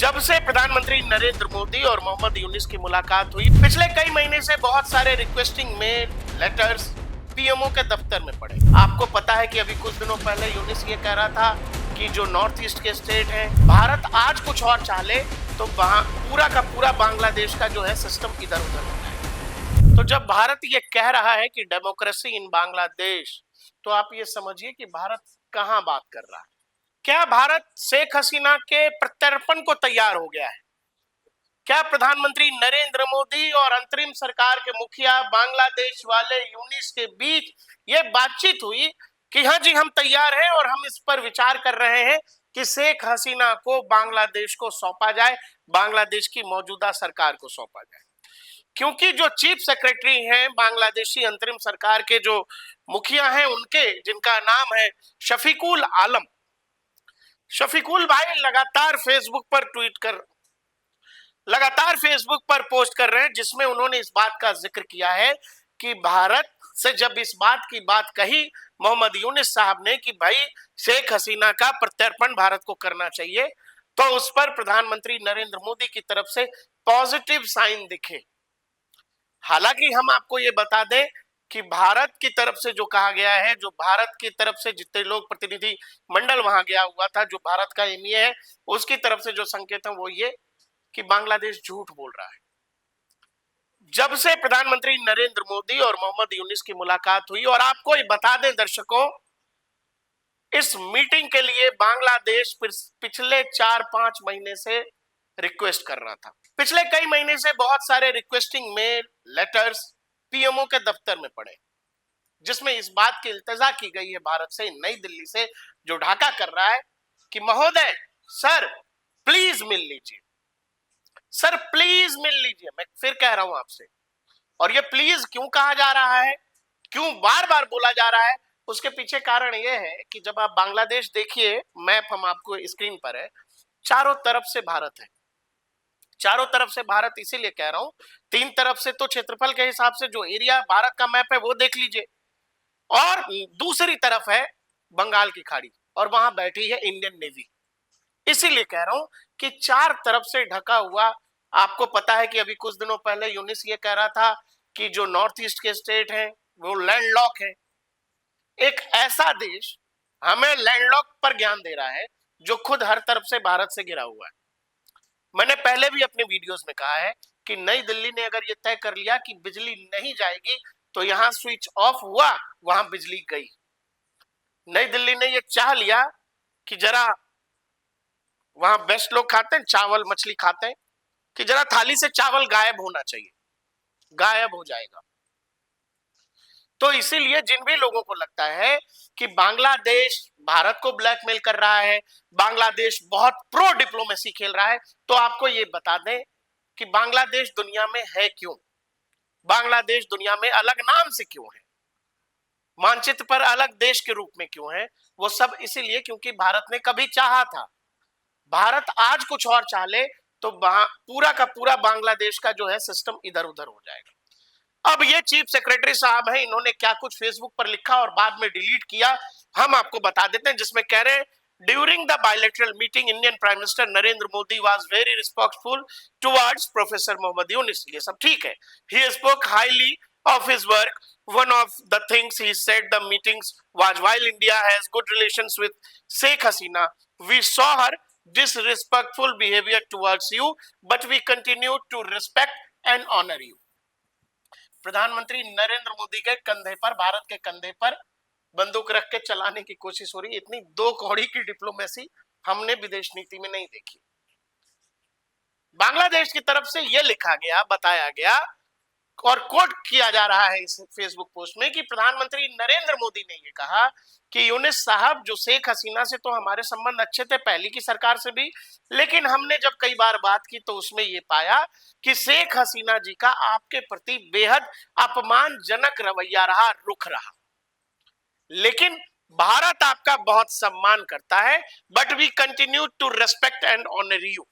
जब से प्रधानमंत्री नरेंद्र मोदी और मोहम्मद यूनिस की मुलाकात हुई, पिछले कई महीने से बहुत सारे रिक्वेस्टिंग मेल, लेटर्स पीएमओ के दफ्तर में पड़े। आपको पता है कि अभी कुछ दिनों पहले यूनिस ये कह रहा था कि जो नॉर्थ ईस्ट के स्टेट हैं, भारत आज कुछ और चाहे तो पूरा का पूरा बांग्लादेश का जो है सिस्टम इधर उधर हो जाए। तो जब भारत ये कह रहा है कि डेमोक्रेसी इन बांग्लादेश, तो आप ये समझिए कि भारत कहां बात कर रहा है। क्या भारत शेख हसीना के प्रत्यर्पण को तैयार हो गया है? क्या प्रधानमंत्री नरेंद्र मोदी और अंतरिम सरकार के मुखिया बांग्लादेश वाले यूनिस के बीच ये बातचीत हुई कि हाँ जी, हम तैयार हैं और हम इस पर विचार कर रहे हैं कि शेख हसीना को बांग्लादेश को सौंपा जाए, बांग्लादेश की मौजूदा सरकार को सौंपा जाए? क्योंकि जो चीफ सेक्रेटरी हैं बांग्लादेशी अंतरिम सरकार के, जो मुखिया हैं उनके, जिनका नाम है शफीकुल आलम, शफीकुल भाई लगातार फेसबुक पर पोस्ट कर रहे हैं, जिसमें उन्होंने इस बात का जिक्र किया है कि भारत से जब इस बात की बात कही मोहम्मद यूनिस साहब ने कि भाई शेख हसीना का प्रत्यर्पण भारत को करना चाहिए, तो उस पर प्रधानमंत्री नरेंद्र मोदी की तरफ से पॉजिटिव साइन दिखे। हालांकि हम आपको ये बता दें कि भारत की तरफ से जो कहा गया है, जो भारत की तरफ से जितने लोग प्रतिनिधि मंडल वहां गया हुआ था, जो भारत का एमईए है, उसकी तरफ से जो संकेत है वो ये कि बांग्लादेश झूठ बोल रहा है। जब से प्रधानमंत्री नरेंद्र मोदी और मोहम्मद यूनिस की मुलाकात हुई, और आपको ये बता दें दर्शकों, इस मीटिंग के लिए बांग्लादेश पिछले 4-5 महीने से रिक्वेस्ट कर रहा था। पिछले कई महीने से बहुत सारे रिक्वेस्टिंग मेल, लेटर्स पीएमओ के दफ्तर में पड़े, जिसमें इस बात की इल्तिजा की गई है भारत से, नई दिल्ली से, जो ढाका कर रहा है कि महोदय, सर प्लीज मिल लीजिए, सर प्लीज मिल लीजिए। मैं फिर कह रहा हूं आपसे, और ये प्लीज क्यों कहा जा रहा है, क्यों बार बार बोला जा रहा है, उसके पीछे कारण यह है कि जब आप बांग्लादेश देखिए, मैप हम आपको स्क्रीन पर है, चारों तरफ से भारत है। चारों तरफ से भारत इसीलिए कह रहा हूं, तीन तरफ से तो क्षेत्रफल के हिसाब से जो एरिया भारत का मैप है वो देख लीजिए, और दूसरी तरफ है बंगाल की खाड़ी, और वहां बैठी है इंडियन नेवी। इसीलिए कह रहा हूं कि चार तरफ से ढका हुआ। आपको पता है कि अभी कुछ दिनों पहले यूनिस ये कह रहा था कि जो नॉर्थ ईस्ट के स्टेट हैं वो लैंडलॉक है। एक ऐसा देश हमें लैंडलॉक पर ज्ञान दे रहा है जो खुद हर तरफ से भारत से घिरा हुआ है। मैंने पहले भी अपने वीडियोस में कहा है कि नई दिल्ली ने अगर ये तय कर लिया कि बिजली नहीं जाएगी, तो यहां स्विच ऑफ हुआ, वहां बिजली गई। नई दिल्ली ने ये चाह लिया कि जरा, वहां बेस्ट लोग खाते हैं चावल मछली खाते हैं, कि जरा थाली से चावल गायब होना चाहिए, गायब हो जाएगा। तो इसीलिए जिन भी लोगों को लगता है कि बांग्लादेश भारत को ब्लैकमेल कर रहा है, बांग्लादेश बहुत प्रो डिप्लोमेसी खेल रहा है, तो आपको ये बता दें कि बांग्लादेश दुनिया में है क्यों, बांग्लादेश दुनिया में अलग नाम से क्यों है, मानचित्र पर अलग देश के रूप में क्यों है, वो सब इसीलिए क्योंकि भारत ने कभी चाहा था। भारत आज कुछ और चाहे तो पूरा का पूरा बांग्लादेश का जो है सिस्टम इधर उधर हो जाएगा। अब ये चीफ सेक्रेटरी साहब हैं, इन्होंने क्या कुछ फेसबुक पर लिखा और बाद में डिलीट किया, हम आपको बता देते हैं, जिसमें कह रहे हैं, during the bilateral meeting Indian prime minister Narendra Modi was very respectful towards professor Mohammad Yunus. ये सब ठीक है, he spoke highly of his work. One of the things he said the meetings was, while India has good relations with Sheikh Hasina, we saw her disrespectful behavior towards you, but we continue to respect and honor you. प्रधानमंत्री नरेंद्र मोदी के कंधे पर, भारत के कंधे पर बंदूक रख के चलाने की कोशिश हो रही है। इतनी दो कौड़ी की डिप्लोमेसी हमने विदेश नीति में नहीं देखी। बांग्लादेश की तरफ से यह लिखा गया, बताया गया और कोट किया जा रहा है इस फेसबुक पोस्ट में कि प्रधानमंत्री नरेंद्र मोदी ने यह कहा कि यूनिस साहब, जो शेख हसीना से तो हमारे संबंध अच्छे थे पहले की सरकार से भी, लेकिन हमने जब कई बार बात की तो उसमें यह पाया कि शेख हसीना जी का आपके प्रति बेहद अपमानजनक रवैया रहा, रुख रहा। लेकिन भारत आपका बहुत सम्मान करता है, but we continue to respect and honour you.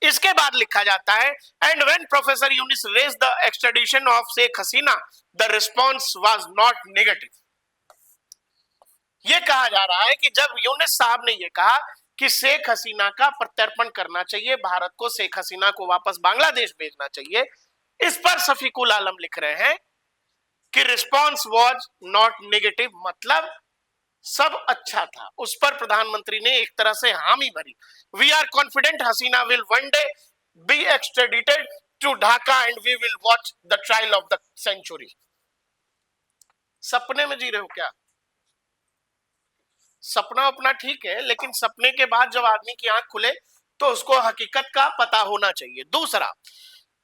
इसके बाद लिखा जाता है, and when professor Yunus raise the extradition of Sheikh Hasina, the response was not negative. यह कहा जा रहा है कि जब यूनिस साहब ने यह कहा कि शेख हसीना का प्रत्यर्पण करना चाहिए, भारत को शेख हसीना को वापस बांग्लादेश भेजना चाहिए। इस पर शफीकुल आलम लिख रहे हैं कि रिस्पॉन्स वॉज नॉट नेगेटिव, मतलब सब अच्छा था। उस पर प्रधानमंत्री ने एक तरह से हामी भरी। We are confident Hasina will one day be extradited to Dhaka and we will watch the trial of the century. सपने में जी रहे हो क्या? सपना अपना ठीक है, लेकिन सपने के बाद जब आदमी की आंख खुले तो उसको हकीकत का पता होना चाहिए। दूसरा,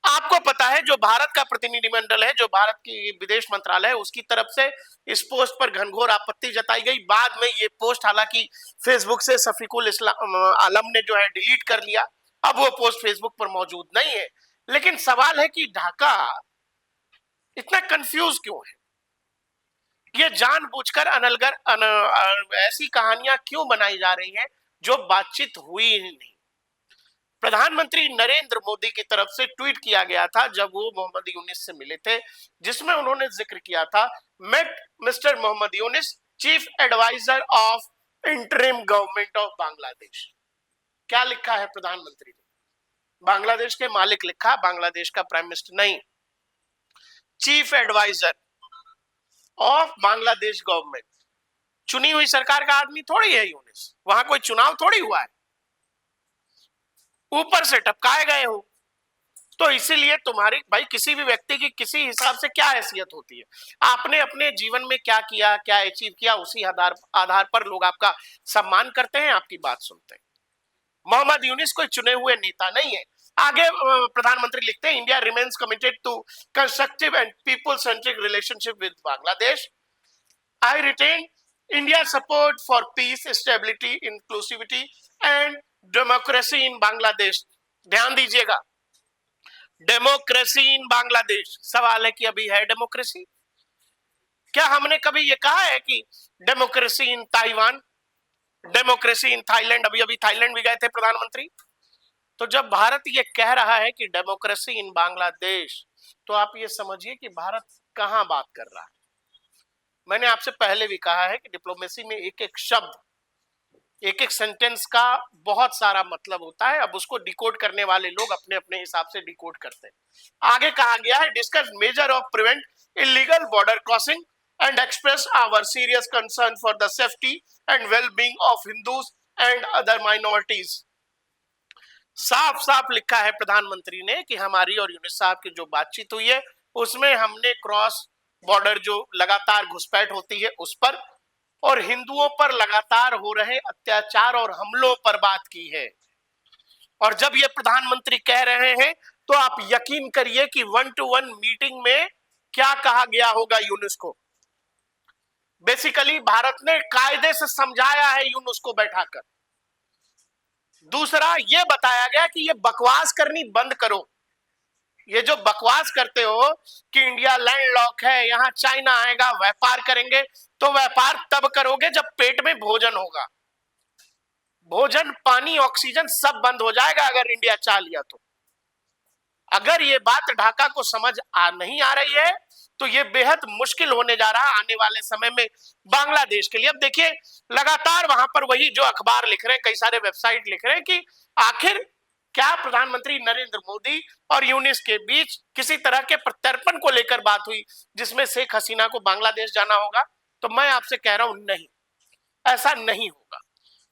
आपको पता है जो भारत का प्रतिनिधिमंडल है, जो भारत की विदेश मंत्रालय है, उसकी तरफ से इस पोस्ट पर घनघोर आपत्ति जताई गई। बाद में ये पोस्ट हालांकि फेसबुक से शफीकुल आलम ने जो है डिलीट कर लिया, अब वो पोस्ट फेसबुक पर मौजूद नहीं है। लेकिन सवाल है कि ढाका इतना कंफ्यूज क्यों है? ये जानबूझकर ऐसी कहानियां क्यों बनाई जा रही हैं जो बातचीत हुई ही नहीं? प्रधानमंत्री नरेंद्र मोदी की तरफ से ट्वीट किया गया था जब वो मोहम्मद यूनिस से मिले थे, जिसमें उन्होंने जिक्र किया था, met mister Mohammad Yunus, chief adviser of interim government of Bangladesh. क्या लिखा है प्रधानमंत्री ने? बांग्लादेश के मालिक लिखा, बांग्लादेश का प्राइम मिनिस्टर नहीं। Chief adviser of Bangladesh government, चुनी हुई सरकार का आदमी थोड़ी है यूनिस, वहां कोई चुनाव थोड़ी हुआ है, ऊपर से टपकाए गए हो। तो इसीलिए तुम्हारी भाई किसी भी व्यक्ति की किसी हिसाब से क्या हैसियत होती है, आपने अपने जीवन में क्या किया, क्या अचीव किया, उसी आधार पर लोग आपका सम्मान करते हैं, आपकी बात सुनते हैं। मोहम्मद यूनिस कोई चुने हुए नेता नहीं है। आगे प्रधानमंत्री लिखते हैं, India remains committed to constructive and people centric relationship with Bangladesh. I retain India support for peace, stability, inclusivity and democracy in Bangladesh. ध्यान दीजिएगा, डेमोक्रेसी इन बांग्लादेश। सवाल है कि अभी है डेमोक्रेसी? क्या हमने कभी ये कहा है कि democracy in Taiwan, democracy in Thailand? अभी अभी थाईलैंड भी गए थे प्रधानमंत्री। तो जब भारत ये कह रहा है कि डेमोक्रेसी इन बांग्लादेश, तो आप ये समझिए कि भारत कहां बात कर रहा है। मैंने आपसे पहले भी कहा है कि डिप्लोमेसी में एक एक शब्द, एक एक सेंटेंस का बहुत सारा मतलब होता है। अब उसको डिकोड करने वाले लोग अपने अपने हिसाब से डिकोड करते हैं। आगे कहा गया है, discuss major of prevent illegal border crossing and express our serious concern for the safety and wellbeing of Hindus and other minorities. साफ साफ लिखा है प्रधानमंत्री ने कि हमारी और यूनिस साहब की जो बातचीत हुई है उसमें हमने क्रॉस बॉर्डर जो लगातार घुसपैठ होती है उस पर और हिंदुओं पर लगातार हो रहे अत्याचार और हमलों पर बात की है। और जब ये प्रधानमंत्री कह रहे हैं तो आप यकीन करिए कि 1-to-1 मीटिंग में क्या कहा गया होगा यूनुस को। बेसिकली भारत ने कायदे से समझाया है यूनुस को बैठाकर। दूसरा, ये बताया गया कि ये बकवास करनी बंद करो। ये जो बकवास करते हो कि इंडिया लैंडलॉक है, यहां चाइना आएगा, व्यापार करेंगे, तो व्यापार तब करोगे जब पेट में भोजन होगा। भोजन, पानी, ऑक्सीजन सब बंद हो जाएगा अगर इंडिया चाह लिया तो। अगर ये बात ढाका को समझ नहीं आ रही है तो ये बेहद मुश्किल होने जा रहा है आने वाले समय में बांग्लादेश के लिए। अब देखिए, लगातार वहां पर वही जो अखबार लिख रहे हैं, कई सारे वेबसाइट लिख रहे हैं कि आखिर क्या प्रधानमंत्री नरेंद्र मोदी और यूनिस के बीच किसी तरह के प्रत्यर्पण को लेकर बात हुई जिसमें शेख हसीना को बांग्लादेश जाना होगा। तो मैं आपसे कह रहा हूं, नहीं, ऐसा नहीं होगा।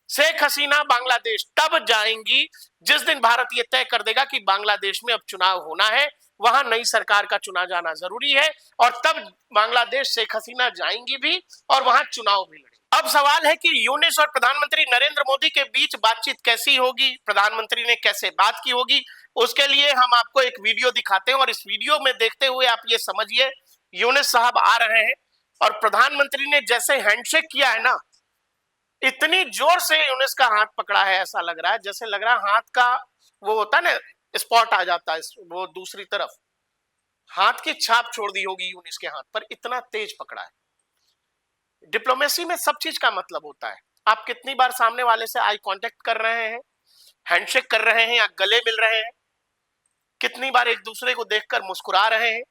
शेख हसीना बांग्लादेश तब जाएंगी जिस दिन भारत ये तय कर देगा कि बांग्लादेश में अब चुनाव होना है, वहां नई सरकार का चुना जाना जरूरी है, और तब बांग्लादेश शेख हसीना जाएंगी भी और वहां चुनाव भी लड़ेंगे। अब सवाल है कि यूनिस और प्रधानमंत्री नरेंद्र मोदी के बीच बातचीत कैसी होगी, प्रधानमंत्री ने कैसे बात की होगी, उसके लिए हम आपको एक वीडियो दिखाते हैं और इस वीडियो में देखते हुए आप ये समझिए, यूनिस साहब आ रहे हैं और प्रधानमंत्री ने जैसे हैंडशेक किया है ना, इतनी जोर से यूनिस का हाथ पकड़ा है, ऐसा लग रहा है जैसे लग रहा है हाथ का वो होता है ना, स्पॉट आ जाता है वो दूसरी तरफ, हाथ की छाप छोड़ दी होगी यूनिस के हाथ पर, इतना तेज पकड़ा है। डिप्लोमेसी में सब चीज का मतलब होता है। आप कितनी बार सामने वाले से आई कांटेक्ट कर रहे हैं, हैंडशेक कर रहे हैं या गले मिल रहे हैं, कितनी बार एक दूसरे को देखकर मुस्कुरा रहे हैं,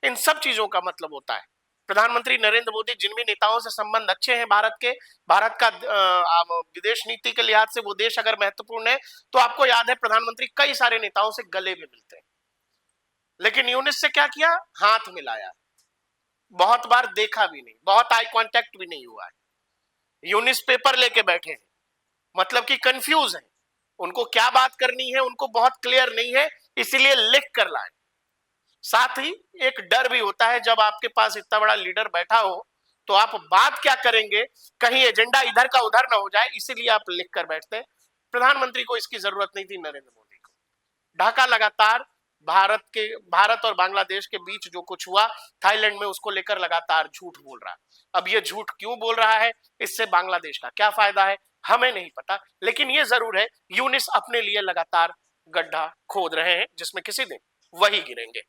इन सब चीजों का मतलब होता है। प्रधानमंत्री नरेंद्र मोदी जिन भी नेताओं से संबंध अच्छे हैं भारत के, भारत का विदेश नीति के लिहाज से वो देश अगर महत्वपूर्ण है, तो आपको याद है प्रधानमंत्री कई सारे नेताओं से गले भी मिलते हैं, लेकिन यूनिस से क्या किया? हाथ मिलाया, बहुत बार देखा भी नहीं, बहुत आई कांटेक्ट भी नहीं हुआ है। यूनिस पेपर लेके बैठे हैं, मतलब कि कंफ्यूज है, उनको क्या बात करनी है उनको बहुत क्लियर नहीं है, इसीलिए लिख कर लाए। साथ ही एक डर भी होता है, जब आपके पास इतना बड़ा लीडर बैठा हो तो आप बात क्या करेंगे, कहीं एजेंडा इधर का उधर ना हो जाए, इसीलिए आप लिख कर बैठते हैं। प्रधानमंत्री को इसकी जरूरत नहीं थी, नरेंद्र मोदी को। ढाका लगातार भारत और बांग्लादेश के बीच जो कुछ हुआ थाईलैंड में, उसको लेकर लगातार झूठ बोल रहा है। अब ये झूठ क्यों बोल रहा है, इससे बांग्लादेश का क्या फायदा है, हमें नहीं पता, लेकिन ये जरूर है यूनिस अपने लिए लगातार गड्ढा खोद रहे हैं, जिसमें किसी दिन वही गिरेंगे।